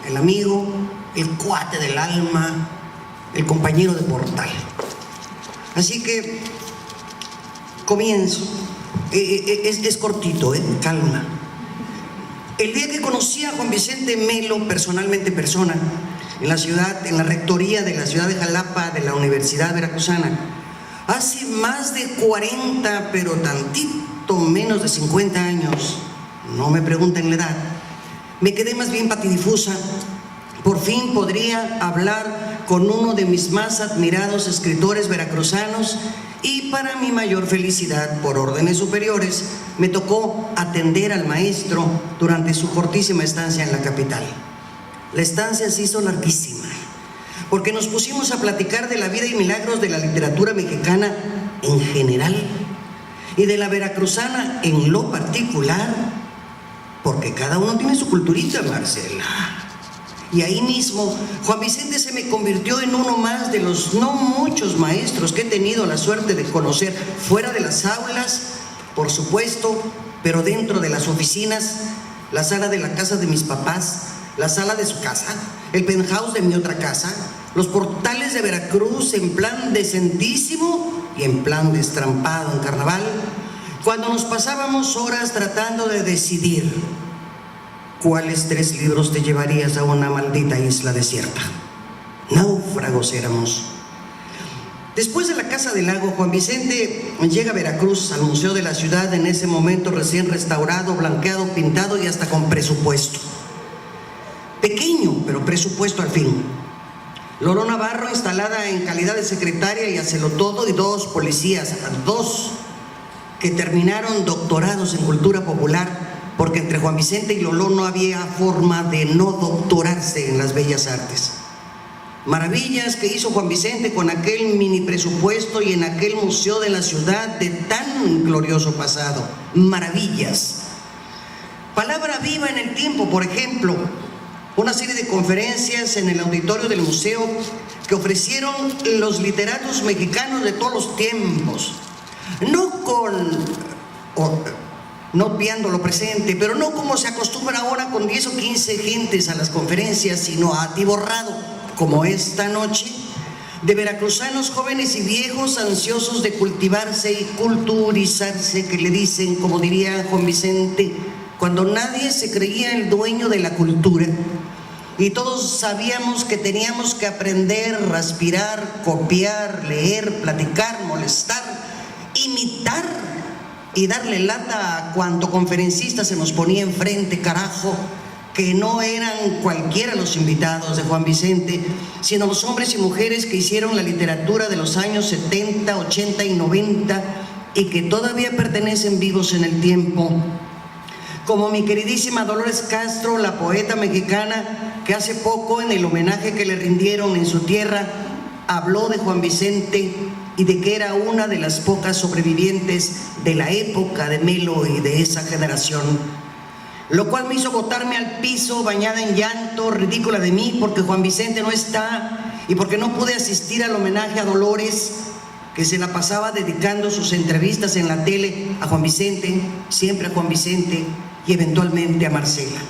el amigo, el cuate del alma, el compañero de portal. Así que comienzo. Es cortito, calma. El día que conocí a Juan Vicente Melo personalmente en persona, en la ciudad, en la rectoría de la ciudad de Jalapa de la Universidad Veracruzana, hace más de 40, pero tantito menos de 50 años, no me pregunten la edad, me quedé más bien patidifusa. Por fin podría hablar con uno de mis más admirados escritores veracruzanos y para mi mayor felicidad, por órdenes superiores, me tocó atender al maestro durante su cortísima estancia en la capital. La estancia se hizo larguísima, porque nos pusimos a platicar de la vida y milagros de la literatura mexicana en general y de la veracruzana en lo particular, porque cada uno tiene su culturita, Marcela. Y ahí mismo, Juan Vicente se me convirtió en uno más de los no muchos maestros que he tenido la suerte de conocer fuera de las aulas, por supuesto, pero dentro de las oficinas, la sala de la casa de mis papás, la sala de su casa, el penthouse de mi otra casa, los portales de Veracruz en plan decentísimo y en plan destrampado en carnaval, cuando nos pasábamos horas tratando de decidir ¿cuáles 3 libros te llevarías a una maldita isla desierta? Náufragos éramos. Después de la Casa del Lago, Juan Vicente llega a Veracruz, al Museo de la Ciudad, en ese momento recién restaurado, blanqueado, pintado y hasta con presupuesto. Pequeño, pero presupuesto al fin. Lolo Navarro, instalada en calidad de secretaria y hacelo todo, y 2 policías, 2 que terminaron doctorados en cultura popular, porque entre Juan Vicente y Lolo no había forma de no doctorarse en las bellas artes. Maravillas que hizo Juan Vicente con aquel mini presupuesto y en aquel museo de la ciudad de tan glorioso pasado. Maravillas. Palabra viva en el tiempo, por ejemplo, una serie de conferencias en el auditorio del museo que ofrecieron los literatos mexicanos de todos los tiempos. No obviando lo presente, pero no como se acostumbra ahora con 10 o 15 gentes a las conferencias, sino atiborrado, como esta noche, de veracruzanos jóvenes y viejos ansiosos de cultivarse y culturizarse, que le dicen, como diría Juan Vicente, cuando nadie se creía el dueño de la cultura y todos sabíamos que teníamos que aprender, respirar, copiar, leer, platicar, molestar, imitar y darle lata a cuanto conferencista se nos ponía enfrente, carajo, que no eran cualquiera los invitados de Juan Vicente, sino los hombres y mujeres que hicieron la literatura de los años 70, 80 y 90 y que todavía pertenecen vivos en el tiempo. Como mi queridísima Dolores Castro, la poeta mexicana, que hace poco en el homenaje que le rindieron en su tierra, habló de Juan Vicente y de que era una de las pocas sobrevivientes de la época de Melo y de esa generación. Lo cual me hizo botarme al piso, bañada en llanto, ridícula de mí, porque Juan Vicente no está y porque no pude asistir al homenaje a Dolores, que se la pasaba dedicando sus entrevistas en la tele a Juan Vicente, siempre a Juan Vicente y eventualmente a Marcela.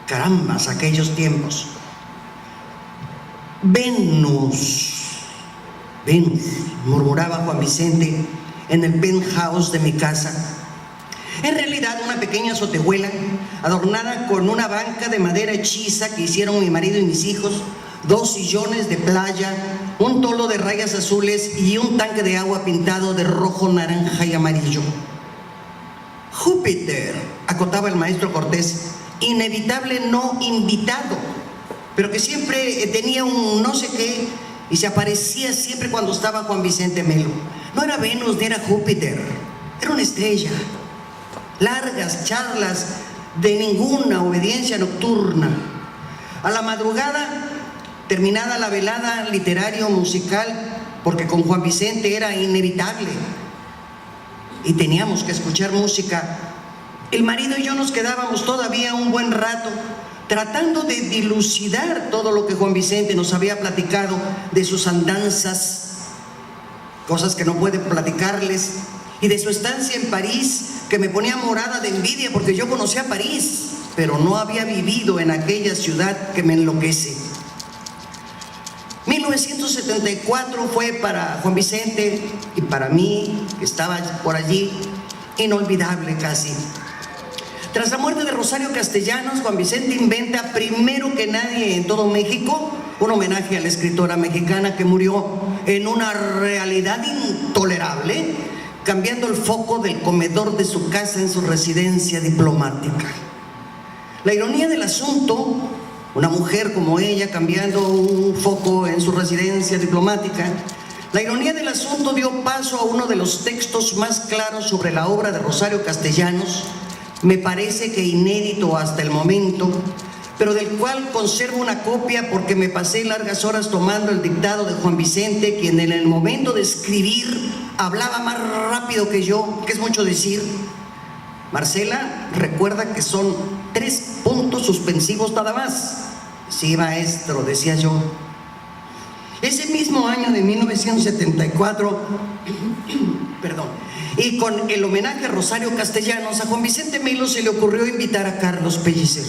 Carambas, aquellos tiempos. Venus, murmuraba Juan Vicente en el penthouse de mi casa. En realidad una pequeña azotehuela adornada con una banca de madera hechiza que hicieron mi marido y mis hijos, 2 sillones de playa, un toldo de rayas azules y un tanque de agua pintado de rojo, naranja y amarillo. Júpiter, acotaba el maestro Cortés, inevitable no invitado, pero que siempre tenía un no sé qué y se aparecía siempre cuando estaba Juan Vicente Melo. No era Venus ni era Júpiter, era una estrella. Largas charlas de ninguna obediencia nocturna. A la madrugada, terminada la velada literario-musical, porque con Juan Vicente era inevitable y teníamos que escuchar música, el marido y yo nos quedábamos todavía un buen rato tratando de dilucidar todo lo que Juan Vicente nos había platicado de sus andanzas, cosas que no puede platicarles, y de su estancia en París, que me ponía morada de envidia porque yo conocía París. pero no había vivido en aquella ciudad que me enloquece. 1974 fue para Juan Vicente y para mí, que estaba por allí, inolvidable casi. Tras la muerte de Rosario Castellanos, Juan Vicente inventa primero que nadie en todo México un homenaje a la escritora mexicana que murió en una realidad intolerable, cambiando el foco del comedor de su casa en su residencia diplomática. La ironía del asunto, una mujer como ella cambiando un foco en su residencia diplomática, la ironía del asunto dio paso a uno de los textos más claros sobre la obra de Rosario Castellanos, me parece que inédito hasta el momento, pero del cual conservo una copia porque me pasé largas horas tomando el dictado de Juan Vicente, quien en el momento de escribir hablaba más rápido que yo, que es mucho decir. Marcela recuerda que son 3 puntos suspensivos nada más. Sí, maestro, decía yo. Ese mismo año de 1974, perdón, y con el homenaje a Rosario Castellanos, a Juan Vicente Melo se le ocurrió invitar a Carlos Pellicer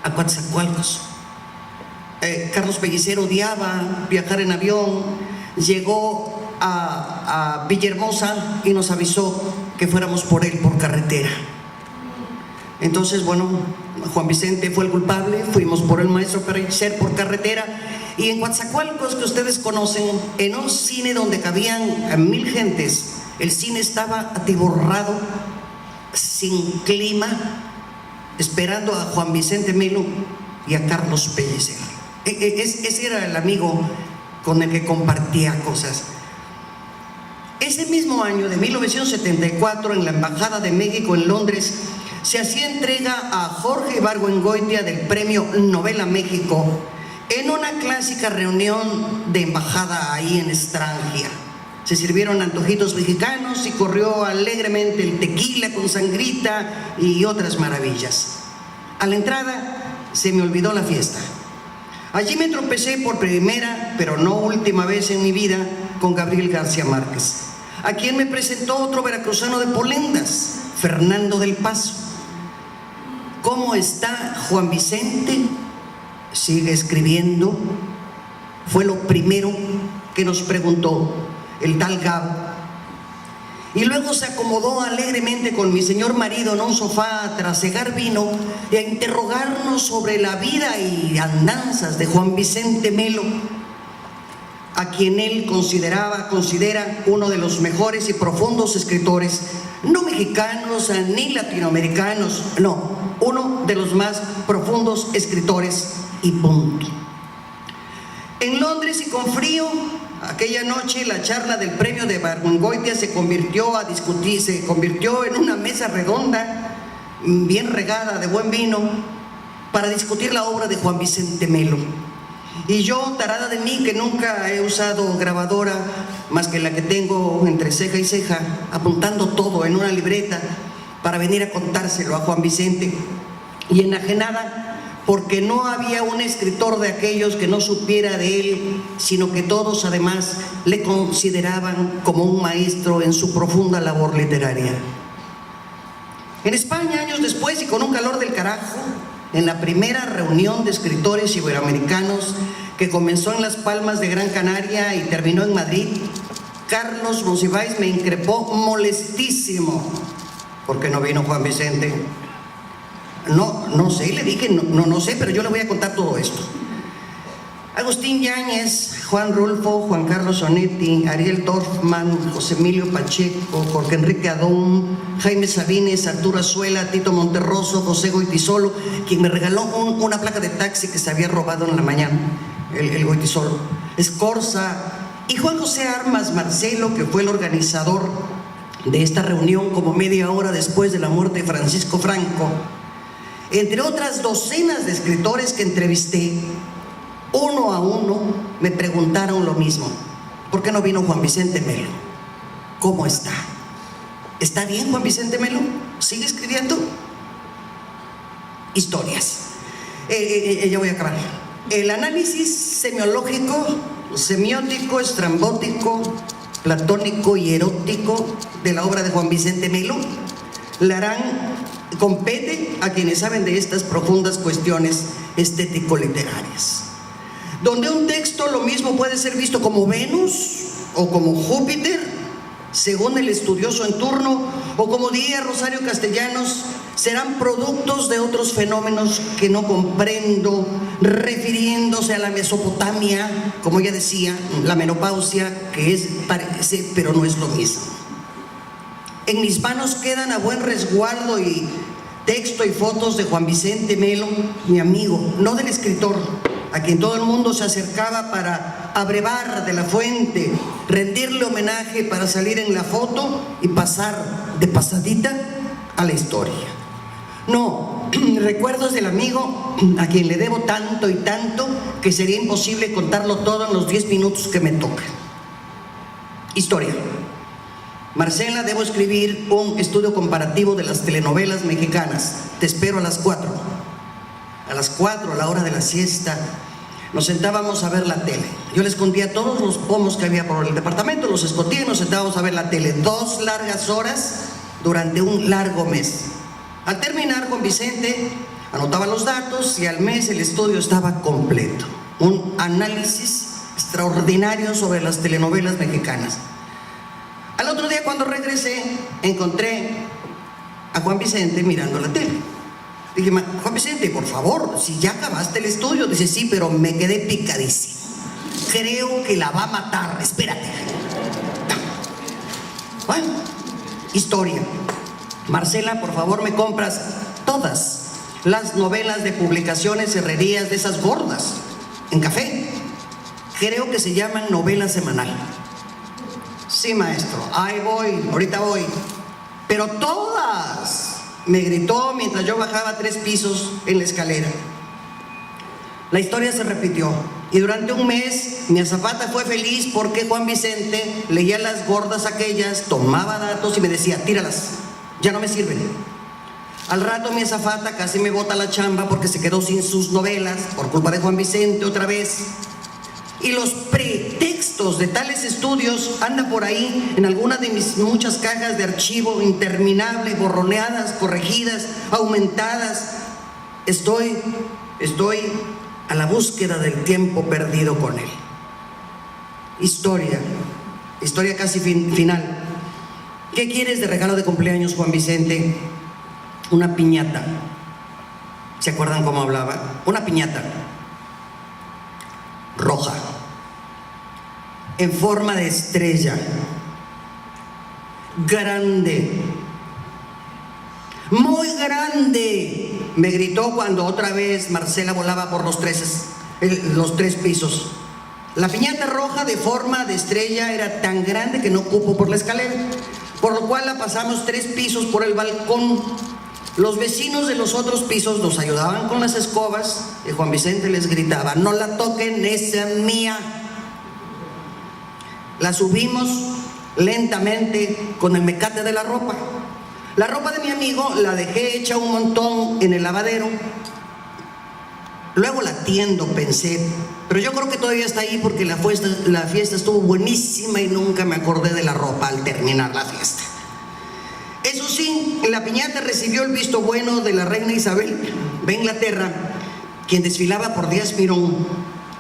a Coatzacoalcos. Carlos Pellicer odiaba viajar en avión, llegó a Villahermosa y nos avisó que fuéramos por él por carretera. Entonces, bueno, Juan Vicente fue el culpable, fuimos por el maestro Pellicer por carretera, y en Coatzacoalcos, que ustedes conocen, en un cine donde cabían 1000 gentes, el cine estaba atiborrado, sin clima, esperando a Juan Vicente Melo y a Carlos Pellicer. Ese era el amigo con el que compartía cosas. Ese mismo año de 1974, en la Embajada de México en Londres, se hacía entrega a Jorge Ibargüengoitia del Premio Novela México en una clásica reunión de embajada ahí en Estrangia. Se sirvieron antojitos mexicanos y corrió alegremente el tequila con sangrita y otras maravillas. A la entrada se me olvidó la fiesta. Allí me tropecé por primera, pero no última vez en mi vida, con Gabriel García Márquez, a quien me presentó otro veracruzano de Polendas, Fernando del Paso. ¿Cómo está Juan Vicente? Sigue escribiendo. Fue lo primero que nos preguntó el tal Gabo. Y luego se acomodó alegremente con mi señor marido en un sofá a trasegar vino y a interrogarnos sobre la vida y andanzas de Juan Vicente Melo, a quien él considera uno de los mejores y profundos escritores, no mexicanos ni latinoamericanos, no, uno de los más profundos escritores y punto. En Londres y con frío, aquella noche la charla del premio de Ibargüengoitia se convirtió en una mesa redonda, bien regada de buen vino, para discutir la obra de Juan Vicente Melo. Y yo, tarada de mí, que nunca he usado grabadora más que la que tengo entre ceja y ceja, apuntando todo en una libreta para venir a contárselo a Juan Vicente, y enajenada porque no había un escritor de aquellos que no supiera de él, sino que todos además le consideraban como un maestro en su profunda labor literaria. En España, años después y con un calor del carajo, en la primera reunión de escritores iberoamericanos que comenzó en Las Palmas de Gran Canaria y terminó en Madrid, Carlos Monsiváis me increpó molestísimo porque no vino Juan Vicente. No sé, le dije, no sé, pero yo le voy a contar todo esto. Agustín Yáñez, Juan Rulfo, Juan Carlos Onetti, Ariel Dorfman, José Emilio Pacheco, Jorge Enrique Adón, Jaime Sabines, Arturo Azuela, Tito Monterroso, José Goytisolo, quien me regaló una placa de taxi que se había robado en la mañana, el Goytisolo, Escorza y Juan José Armas Marcelo, que fue el organizador de esta reunión como media hora después de la muerte de Francisco Franco. Entre otras docenas de escritores que entrevisté, uno a uno me preguntaron lo mismo: ¿por qué no vino Juan Vicente Melo? ¿Cómo está? ¿Está bien Juan Vicente Melo? ¿Sigue escribiendo? Historias. Ya voy a acabar. El análisis semiológico, semiótico, estrambótico, platónico y erótico de la obra de Juan Vicente Melo la harán compete a quienes saben de estas profundas cuestiones estético-literarias, donde un texto lo mismo puede ser visto como Venus o como Júpiter, según el estudioso en turno, o como diría Rosario Castellanos, serán productos de otros fenómenos que no comprendo, refiriéndose a la Mesopotamia, como ella decía, la menopausia, que es, parece, pero no es lo mismo. En mis manos quedan a buen resguardo y texto y fotos de Juan Vicente Melo, mi amigo, no del escritor, a quien todo el mundo se acercaba para abrevar de la fuente, rendirle homenaje para salir en la foto y pasar de pasadita a la historia. No, recuerdos del amigo a quien le debo tanto y tanto que sería imposible contarlo todo en los 10 minutos que me tocan. Historia. Marcela, debo escribir un estudio comparativo de las telenovelas mexicanas. Te espero a las 4. A las 4, a la hora de la siesta, nos sentábamos a ver la tele. Yo le escondía todos los pomos que había por el departamento, los escondía y nos sentábamos a ver la tele. 2 largas horas durante un largo mes. Al terminar, Juan Vicente anotaba los datos y al mes el estudio estaba completo. Un análisis extraordinario sobre las telenovelas mexicanas. Al otro día, cuando regresé, encontré a Juan Vicente mirando la tele. Dije, Juan Vicente, por favor, si ya acabaste el estudio. Dice, sí, pero me quedé picadísimo. Creo que la va a matar, espérate. Bueno, historia. Marcela, por favor, me compras todas las novelas de Publicaciones Herrerías, de esas gordas, en café. Creo que se llaman novela semanal. Sí, maestro, ahí voy, ahorita voy. Pero todas, me gritó mientras yo bajaba 3 pisos en la escalera. La historia se repitió y durante un mes mi azafata fue feliz porque Juan Vicente leía las gordas aquellas, tomaba datos y me decía, tíralas, ya no me sirven. Al rato mi azafata casi me bota la chamba porque se quedó sin sus novelas por culpa de Juan Vicente otra vez. Y los pretextos de tales estudios andan por ahí en alguna de mis muchas cajas de archivo interminable, borroneadas, corregidas, aumentadas. Estoy a la búsqueda del tiempo perdido con él. Historia casi final. ¿Qué quieres de regalo de cumpleaños, Juan Vicente? Una piñata. ¿Se acuerdan cómo hablaba? Una piñata roja, en forma de estrella, grande, muy grande, me gritó cuando otra vez Marcela volaba por los 3 pisos. La piñata roja de forma de estrella era tan grande que no cupo por la escalera, por lo cual la pasamos 3 pisos por el balcón. Los vecinos de los otros pisos nos ayudaban con las escobas y Juan Vicente les gritaba, no la toquen, esa es mía. La subimos lentamente con el mecate de la ropa. La ropa de mi amigo la dejé hecha un montón en el lavadero. Luego la tiendo, pensé, pero yo creo que todavía está ahí porque la fiesta estuvo buenísima y nunca me acordé de la ropa al terminar la fiesta. Eso sí, la piñata recibió el visto bueno de la reina Isabel de Inglaterra, quien desfilaba por Díaz Mirón,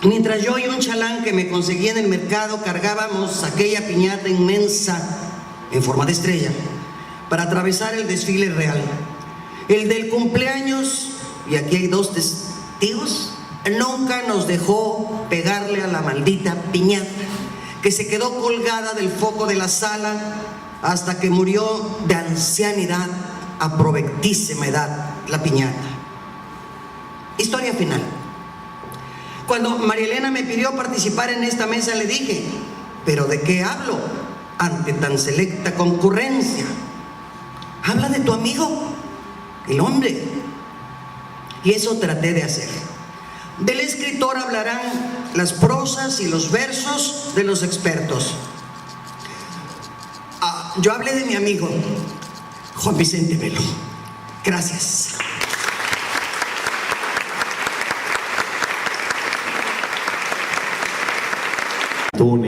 mientras yo y un chalán que me conseguí en el mercado cargábamos aquella piñata inmensa en forma de estrella para atravesar el desfile real. El del cumpleaños, y aquí hay 2 testigos, nunca nos dejó pegarle a la maldita piñata, que se quedó colgada del foco de la sala hasta que murió de ancianidad, a provectísima edad, la piñata. Historia final. Cuando María Elena me pidió participar en esta mesa, le dije, ¿pero de qué hablo ante tan selecta concurrencia? Habla de tu amigo, el hombre. Y eso traté de hacer. Del escritor hablarán las prosas y los versos de los expertos. Yo hablé de mi amigo, Juan Vicente Melo. Gracias.